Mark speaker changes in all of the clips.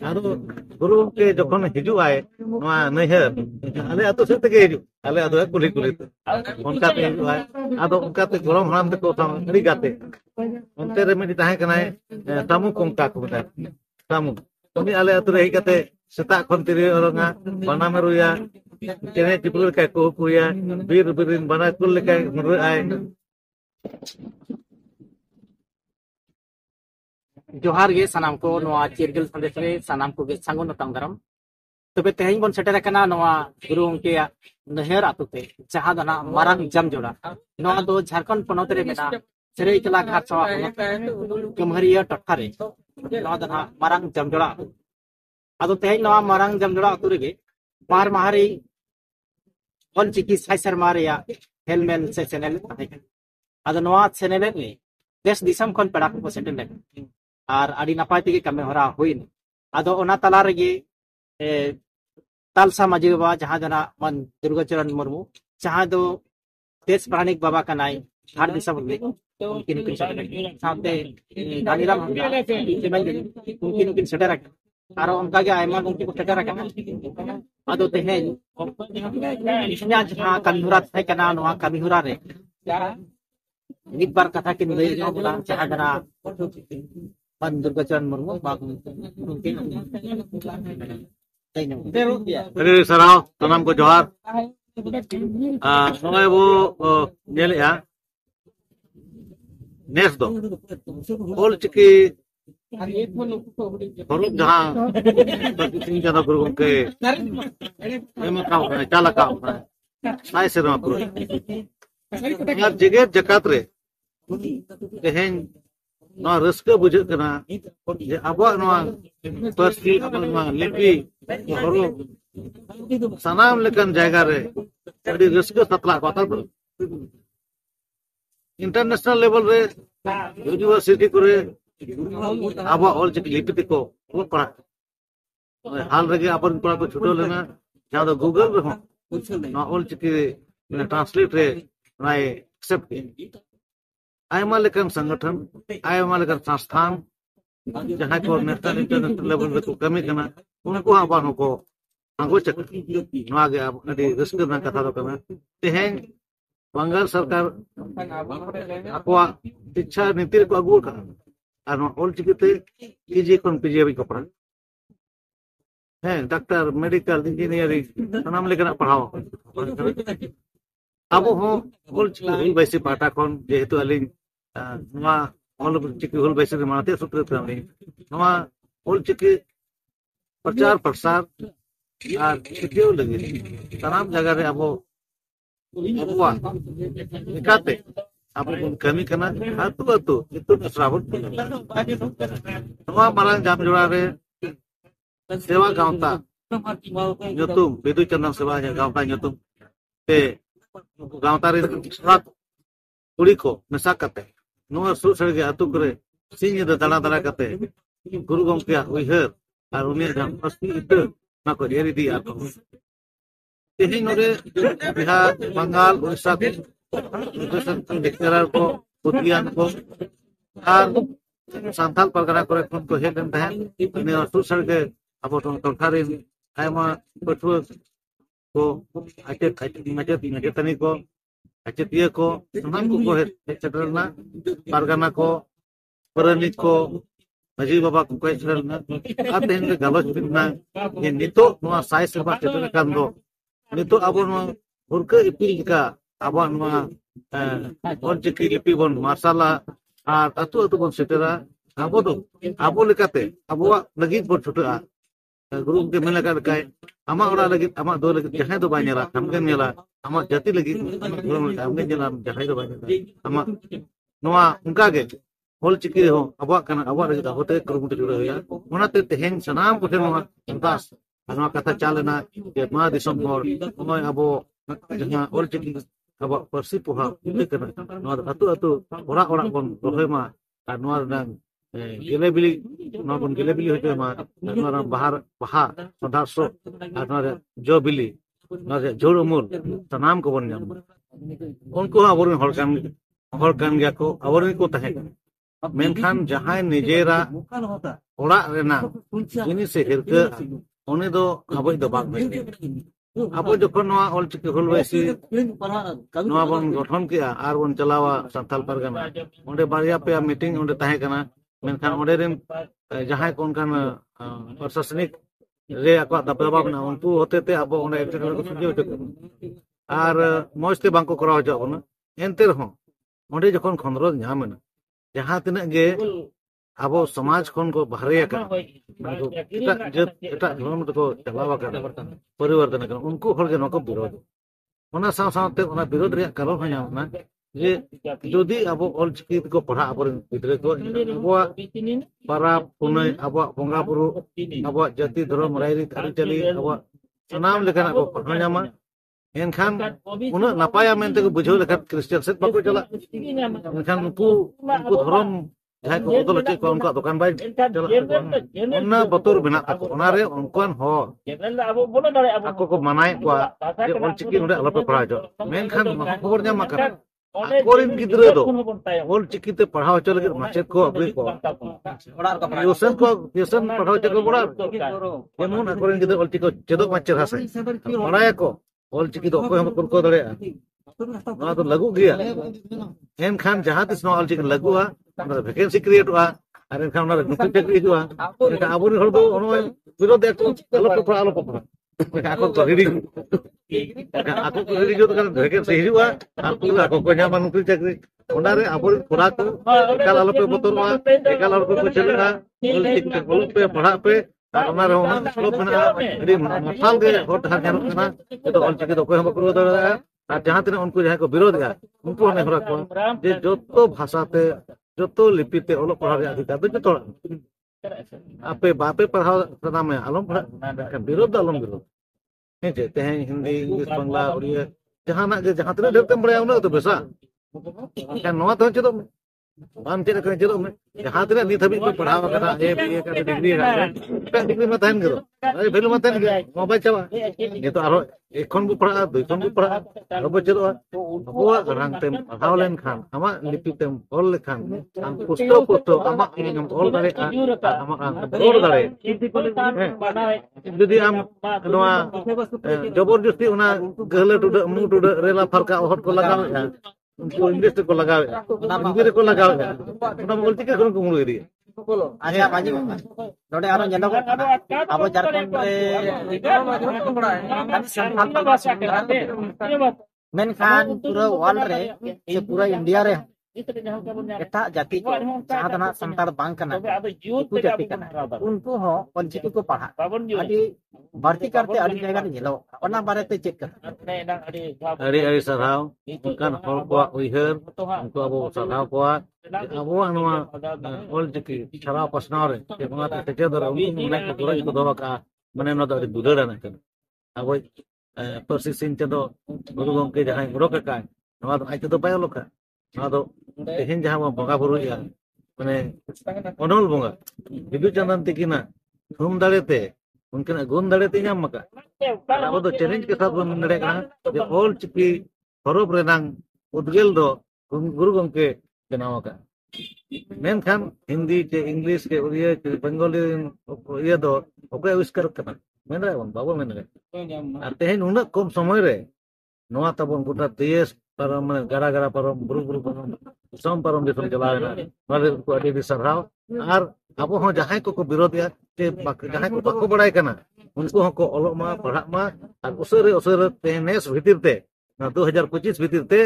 Speaker 1: ᱟᱫᱚ ᱜᱩᱨᱩ ᱜᱚᱢᱠᱮ ᱡᱚᱠᱷᱚᱱ ᱦᱤᱡᱩᱜ ᱟᱭ ᱱᱚᱣᱟ ᱱᱟᱹᱭᱦᱟᱹᱨ ᱟᱞᱮ ᱟᱹᱛᱩ ᱥᱮᱫ ᱛᱮᱜᱮ ᱦᱤᱡᱩᱜ ᱟᱞᱮ ᱟᱹᱛᱩ ᱠᱩᱞᱦᱤ ᱠᱩᱞᱦᱤ ᱛᱮ ᱚᱱᱠᱟᱛᱮ ᱦᱤᱡᱩᱜ ᱟᱭ ᱟᱫᱚ ᱚᱱᱠᱟᱛᱮ ᱜᱚᱲᱚᱢ ᱦᱟᱲᱟᱢ ᱛᱮᱠᱚ ᱟᱹᱰᱤ ᱜᱟᱛᱮ ᱚᱱᱛᱮ ᱨᱮ ᱢᱤᱫᱴᱤᱡ ᱛᱟᱦᱮᱸ ᱠᱟᱱᱟᱭ ᱥᱟᱢᱩ ᱠᱚᱝᱠᱟ ᱠᱚ ᱢᱮᱛᱟᱭ ᱥᱟᱢᱩ ᱩᱱᱤ ᱟᱞᱮ ᱟᱹᱛᱩ ᱨᱮ ᱦᱮᱡ ᱠᱟᱛᱮ ᱥᱮᱛᱟᱜ ᱠᱷᱚᱱ ᱛᱤᱨᱭᱳ ᱚᱨᱚᱝᱟ ᱵᱟᱱᱟᱢᱮ ᱨᱩᱭᱟ ᱪᱮᱬᱮ ᱪᱤᱯᱨᱩ ᱞᱮᱠᱟᱭ ᱠᱩᱦᱩ ᱠᱩᱭᱟ ᱵᱤᱨ ᱵᱤᱨᱤᱱ ᱵᱟᱱᱟ ᱠᱩᱞ ᱞᱮᱠᱟᱭ ᱧᱩᱨᱦᱟᱹᱜ ᱟᱭ
Speaker 2: जोहार गे सनाम को नोआ चिरगल संदेश रे सनाम को गे सांगुन नतंग दाराम तबे तेहेñ बन सेटेर कना नोआ गुरु उनके नहर आतुते जहां दना मारंग जम जोड़ा नोआ दो झारखंड पनोत रे मेना सरेइकला घाटसवा कमहरिया टट्ठा रे नोआ दना मारंग जम जोड़ा आदो तेहेñ नोआ मारंग जम जोड़ा आतु रेगे बार माहारी ऑल चिकी साइ शर्मा रेया हेलमेल से चैनल आदो नोआ चैनल रे देश दिसम खन पेड़ा को सेटेल ले और अड़ी नपाय तेगे कमे हरा हुइन आदो ओना तला रेगे तालसा माजी बाबा जहां जना मन दुर्गाचरण मुर्मू जहां दो देश प्राणिक बाबा का नाई हार दिशा बदले उनकी साथे गानीराम उनकी सेटर आरो उनका के आयमा उनकी को सेटर रखा आदो तेहेñ इन्या जहां कमिहुरा थे कना नोआ कमिहुरा रे निक बार कथा के लई जोला जहां जना मन दुर्गाचरण मुर्मू बागु उनकी
Speaker 1: अरे सराव तमाम को जोहार नोए वो नेलेया नेस दो ऑल चिकी हरुप जहां सिंह जादा गुरु गमके एमकाव है चालकाव है साइ सेरमा गुरु यार जगत जकात रे तेहेñ नोआ रस्का बुझाग कना जे आबो नोआ पार्सी आबो नोआ लिपि हरो सनाम लेकन जायगा रे अड़ी रस्का सतला कथा दो इंटरनेशनल लेवल रे यूनिवर्सिटी करे आबो ऑल चिकी लिपि को पढ़ा हाल रगे अपन पढ़ा को छुटो लेना जहां दो गूगल रे हो नोआ ऑल चिकी ट्रांसलेट रे नाय एक्सेप्ट आयमा लेकन संगठन आयमा लेकन संस्थान जहां को नेशनल इंटरनेशनल लेवल रे को कमी कना उनको आबान को आगो चक नोआ गे अडी रस्क ना कथा दो कना तेहेñ बंगाल सरकार अकवा शिक्षा नीति को अगु का और ऑल चिकिते पीजी कोन पीजी को पढ़ा है डॉक्टर मेडिकल इंजीनियरिंग नाम लेकन पढ़ाओ अब हो ऑल चिकी वैसे पाटा कोन जेहेतु अलिन नोआ ऑल चिकी हुल वैसे मानते सूत्र करनी नोआ ऑल चिकी प्रचार प्रसार और चिकियो लगे तमाम जगह रे अब अबुआ निकाते अब कमी करना अतु अतु itu श्रावण नोआ मारंग जाम जोड़ा रे सेवा गांवता nyutum bidu चंदन सेवा गांवता nyutum te गांवता रे सात कुड़ी को मेसा कते नोआ सुर सड़गे अतु करे सिंह द दाना दाना कते गुरु गमके उइहर और उनी जम अस्ति इत ना को एरी दी आको तेहेñ नोरे बिहार बंगाल उड़ीसा को लेक्चरर को पुतियान को और सांथाल परगना करे खन को हेलन तहन उनी सुर सड़गे अब टोठारी आयमा पठुआ को आचे मचेतनी को अचेतिया को सनाम को हेज सेटरना परगना को परनिक को माजी बाबा को सेटरना अब तेहेñ के गलत बिना ये नितो नोआ साइ सेवा सेटर कान दो नितो अब नोआ हुरका इपिल का अब नोआ ऑल चिकी लिपि बन मार्शाला और अतु अतु बन सेटरा अब दो अब लेकाते अबवा लगित बन छुटा गुरु के मेला का काय आमा ओरा लगित आमा दो लगित जहां दो बानेला हमगे मेला आमा जाति लगित हमगे जेला जहां दो बानेला आमा नोआ उनका के ऑल चिकी हो अबवा कना अबवा लगित होते करुमुट जुड़ा होया ओनाते तेहेñ सनाम को नोआ दास नोआ कथा चालना जे मा दिसम होर नोय अबो जहां ऑल चिकी अब परसी पोहा कना नोआ अतु अतु ओरा ओरा बन रोहेमा और नोआ रंग गेलेबिली नोआ बन गेलेबिली होते मा नोआ बाहर बहा सदासो और नोआ जो बिली नोआ जोड़ उमुल सनाम को बन जाम उनको अबोरन हर कान गया को अबोरन को तहे मेनखान जहां निजेरा ओड़ा रेना जिनिस से हिरका उन्हें दो अब दो बाग में अब जखन नवा ऑलचिकी हुलबाइसी नवा बन गठन किया आर बन चलावा संथाल परगना उन्हें बारिया पे मीटिंग उन्हें ताहे कना मेनखान उन्हें रेन जहां कौन खान प्रशासनिक रे अकवा दबाव ना उनको होते थे अब उन्हें एक्टर को सुझाव आर मौजते बांको कराव हजो बना एनते रहो उन्हें जखन खंडरोध ᱧᱟᱢᱮᱱᱟ जहां तिना गे अब समाज खन को बाहरे का एटा धर्म को चलावा का परिवर्तन कर उनको हर के नको विरोध ओना साथे ओना विरोध रे कारण हो ᱧᱟᱢना जे जदि अब ऑलचिकी को पढ़ा अब गिद्रे को अब पारा पुनय अब बंगा बुरु अब जाति धर्म रायरी अरिचली अब सनाम लेखन को पढ़ा ᱧᱟᱢᱟ एनखान उन नपाया मेनते को बुझो लेखा क्रिश्चियन सेट बाको चला एनखान उनको धर्म जहां को बदल चे को उनका दुकान बाय चला उन्ना बतौर बना तको उना रे उनकोन हो ako को मनाय को जे ऑलचिकी उडे अलप पढ़ा जो मेनखान खबर ᱧᱟᱢ का कोरिन गिद्रे दो ऑलचिकी ते पढ़ाव चल लगे माचेत को अबे को ट्यूशन पढ़ाव चल को बड़ा जेमन कोरिन गिद्रे ऑलचिकी चेदो माचे हासे पढ़ाय को ऑलचिकी दो को हम को दड़े ना तो लागू गया एनखान जहां तिस नो ऑलचिकी लागुआ वैकेंसी क्रिएट हुआ और एनखान ना नौकरी चाकरी हुआ एका आबोनी हर दो ono विरोध एक आलो पपरा ako ko ready ako ko ready जो तो वैकेंसी हुआ ako को ᱧᱟᱢᱟ नौकरी चाकरी ओना रे आबोरी कोरा को एकाल आलो पे बतरवा एकाल आलो पे चलेगा ऑलचिकी बोल पे पढ़ा पे ओना रे ओना स्लोप ना अडी मथाल गे होट हार ᱧᱟᱢᱚᱜ ᱠᱟᱱᱟ तो ऑलचिकी तो कोई हम करो दड़ा और जहां तिना उनको जहां को विरोध गया उनको ने हरा को जे जोतो भाषा ते जोतो लिपि ते ओलो पढ़ा रे अधिकार दो जोतो आपे बापे पढ़ा सदा में आलम पढ़ा विरोध आलम विरोध नहीं जे ते हिंदी इंग्लिश बांग्ला उड़िया जहां ना जहां तिना ढेर तम बड़े उना तो बेसा kan नवा तो चलो बाम चेक कर चलो में जहां तिना नी थबी को पढ़ावा करा ए बीए का डिग्री का डिग्री में तहन करो अरे भेलु में तहन मोबाइल चावा ये तो आरो एखन बु पढ़ा दुइखन बु पढ़ा अब चलो अब रंग तेम पढ़ाव लेन खान आमा लिपि तेम ऑल लेखान हम पुस्तो आमा हम ऑल दारे आमा रोड दारे जदि आम नवा जबरदस्ती उना गहले टुड मु टुड रेला फरका हट को लगाव उनको इंग्लिश को लगाव इंग्लिश को लगाव उना ऑलचिकी को मुड़ दी
Speaker 2: अच्छा बाजी नोडे आरो जेलो अब झारखंड रे मेनखान पूरा वर्ल्ड रे ये पूरा इंडिया रे एटा जाति को जहां तना संतार बांग कना उनको जाति कना उनको हो ऑलचिकी को पढ़ा अभी भर्ती करते अड़ी जगह जेलो ओना बारे ते चेक कर
Speaker 1: अरे सराव उनकान हर को उइहर उनको अब सराव को अब नवा ऑलचिकी छरा प्रश्न रे के बना ते ते दर उनको मन को दुरज को दवा का माने न दर बुदड़ा ना कर अब परसिसिन ते दो गुरु गंके जहां रोक का नवा तो आइते तो पायलो का नवा तो तेहन जहां बंगा बुरुया माने अनोल बंगा बिदु चंदन तिकिना थुम दाड़ेते उनके गुण दाड़ेते ᱧᱟᱢ मका अब तो चैलेंज के साथ बन नडे का जे ऑलचिकी हरफ रेनांग उद्गेल दो गुरु गंके बनाव का मेनखान हिंदी के इंग्लिश के उड़िया के बंगाली ये दो ओके आविष्कार करना मेन रे बाबू मेन रे और तेहन उना कम समय रे नवा तबन गोटा देश परम गारा गारा परम बुरु बुरु परम सम परम दिसम चलावेना मारे को अडी सरहाव और अब हो जहां को विरोध या ते जहां को बको बड़ाय कना उनको को ओलो मा पढ़ा मा और उसरे तेनेस भीतर ते 2025 भीतर ते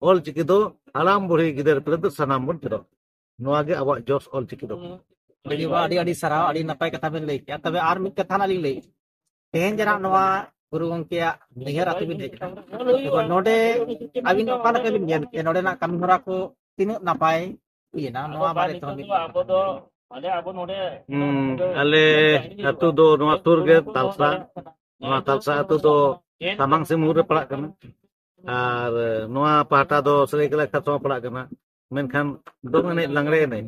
Speaker 1: ऑलचिकी दो आराम बुढ़ी गिदर पे तो सनाम बन चलो नवा गे अब जोस ऑलचिकी दो
Speaker 2: अडी अडी सराव अडी नपाय कथा बेन लई किया तबे आर मिट कथा ना लई तेहन जरा नवा गुरु गंके निहर आते बिन देखो नोडे अबिन ओका लके बिन ᱧᱮᱞ के नोडे ना कमी होरा को तीन नपाय इना नवा बारे तो अब दो
Speaker 1: ale atu do नवा तुर गे तालसा atu do tamang सिमूर रे पड़ा कना और नवा पाटा दो सरेकला खतवा पड़ा कना मेनखान दो ने लंगड़े ने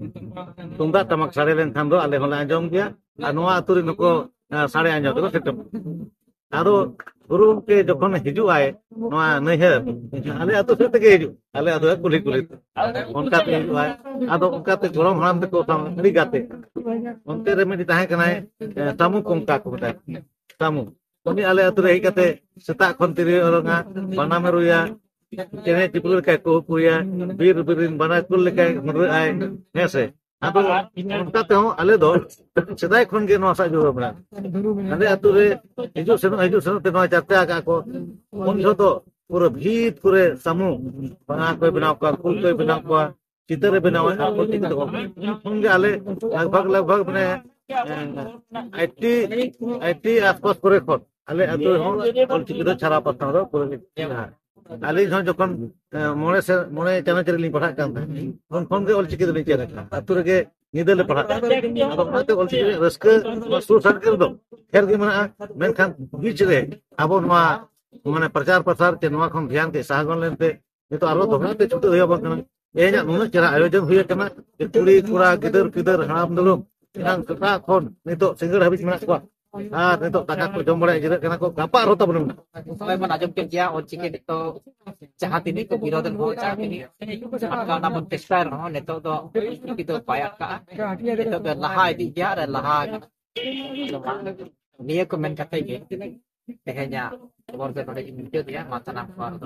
Speaker 1: तुंदा तमक सारे लेन खान दो आले होला आंजम गया और नवा अतु रे नको सारे आंजम दो सेटम ᱟᱫᱚ ᱜᱩᱨᱩ ᱜᱚᱢᱠᱮ ᱡᱚᱠᱷᱚᱱ ᱦᱤᱡᱩᱜ ᱟᱭ ᱱᱚᱣᱟ ᱱᱟᱹᱭᱦᱟᱹᱨ ᱟᱞᱮ ᱟᱹᱛᱩ ᱥᱮᱫ ᱛᱮᱜᱮ ᱦᱤᱡᱩᱜ ᱟᱞᱮ ᱟᱹᱛᱩ ᱠᱩᱞᱦᱤ ᱠᱩᱞᱦᱤ ᱛᱮ ᱚᱱᱠᱟᱛᱮ ᱦᱤᱡᱩᱜ ᱟᱭ ᱟᱫᱚ ᱚᱱᱠᱟᱛᱮ ᱜᱚᱲᱚᱢ ᱦᱟᱲᱟᱢ ᱛᱮᱠᱚ ᱟᱹᱰᱤ ᱜᱟᱛᱮ ᱚᱱᱛᱮ ᱨᱮ ᱢᱤᱫᱴᱤᱡ ᱛᱟᱦᱮᱸ ᱠᱟᱱᱟᱭ ᱥᱟᱢᱩ ᱠᱚᱝᱠᱟ ᱠᱚ ᱢᱮᱛᱟᱭ ᱥᱟᱢᱩ ᱩᱱᱤ ᱟᱞᱮ ᱟᱹᱛᱩ ᱨᱮ ᱦᱮᱡ ᱠᱟᱛᱮ ᱥᱮᱛᱟᱜ ᱠᱷᱚᱱ ᱛᱤᱨᱭᱳ ᱚᱨᱚᱝᱟ ᱵᱟᱱᱟᱢᱮ ᱨᱩᱭᱟ ᱪᱮᱬᱮ ᱪᱤᱯᱨᱩ ᱞᱮᱠᱟᱭ ᱠᱩᱦᱩᱼᱠᱩᱦᱩᱭᱟ ᱵᱤᱨ ᱵᱤᱨᱤᱱ ᱵᱟᱱᱟ ᱠᱩᱞ ᱞᱮᱠᱟᱭ ᱢᱩᱰᱨᱟᱹᱜ ᱟᱭ ᱦᱮᱸᱥᱮ ᱟᱫᱚ ᱚᱱᱠᱟ ᱛᱮᱦᱚᱸ ᱟᱞᱮ ᱫᱚ ᱥᱮᱫᱟᱭ ᱠᱷᱚᱱ ᱜᱮ ᱱᱚᱣᱟ ᱥᱟᱜ ᱡᱚᱲᱟᱣ ᱢᱮᱱᱟᱜᱼᱟ ᱟᱞᱮ ᱟᱹᱛᱩ ᱨᱮ ᱦᱤᱡᱩᱜ ᱥᱮᱱᱚᱜ ᱛᱮ ᱱᱚᱣᱟ ᱪᱟᱨᱪᱟ ᱟᱠᱟᱫ ko ᱩᱱ ᱡᱚᱦᱚᱜ ᱫᱚ ᱯᱩᱨᱟᱹ ᱵᱷᱤᱛ ᱠᱚᱨᱮ ᱥᱟᱢᱩ ᱵᱟᱝᱟ ᱠᱚᱭ ᱵᱮᱱᱟᱣ ᱠᱚᱣᱟ ᱠᱩᱞ ᱠᱚᱭ ᱵᱮᱱᱟᱣ ᱠᱚᱣᱟ चितर बनावे आले लगभग मैंने 80 आसपास करे खन आले अतु ऑलचिकी दो छारा पत्ता दो आली जखन मोड़े चाना चेरी पढ़ा खन के ऑलचिकी दो चेर अतु रे निदले पढ़ा ऑलचिकी रस्क सुर सरकार दो खेर के मना मेनखान बीच रे अब माने प्रचार प्रसार चे नवा खन ध्यान के सागन लेनते नितो आरो दोहराते छुटे होया बकना एजा नुना चेरा आयोजन हुई कना कुड़ी कुड़ा गिदर पिदर हाम दुलुम इनांग कटा खन नितो सिंगड़ हाबिज मेना को आर नितो टाका को जम बड़ा जिरा कना को गापा रो तबन
Speaker 2: समय मन आजम के गया और चिके तो चाहती नहीं को विरोधन हो चाहती नहीं आपका नाम टेस्टर हो नेतो तो की तो पाया का नेतो तो लहा इदी गया रे लहा निया को मेन कते गे tehnya keluarga pada ini dia mata nampak